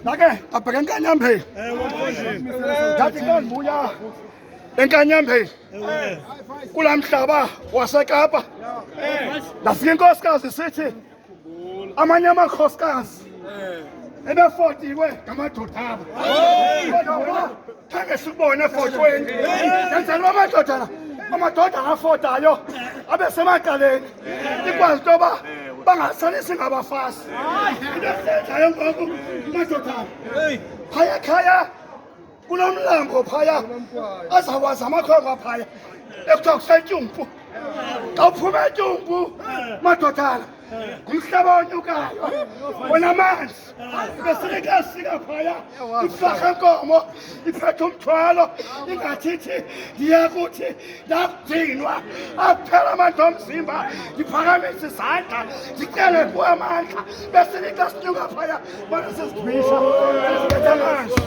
Nake abheka enkanyambeni. Ngathi xa ndibuya enkanyambeni kulamhlaba waseKapa ndafika inkosikazi sithi amanye amakhosikazi ebefotiwe ngamadoda abo. Kodwa khange sikubone efotweni. Yenzela amadoda afotayo abe semaqaleni ikwazi into yoba bangasalisi ngabafazi. Into esenzayo ngoku amadoda phaya ekhaya kunomlambo phaya azawazi amakhwenkwe phaya ekuthiwa kusetyumpu. Xa uphuma etyumpu madodana ngumhlaba onyukayo onamanzi besinekasika phaya ifaka enkomo iphethe umthwalo ingathithi ndiyakuthi ndakudinwa akuphela amandla omzimba ndiphakamise izandla ndityele kuwo amandla besinika sinyuka phaya bona sizidwisha sizibetha amanzi.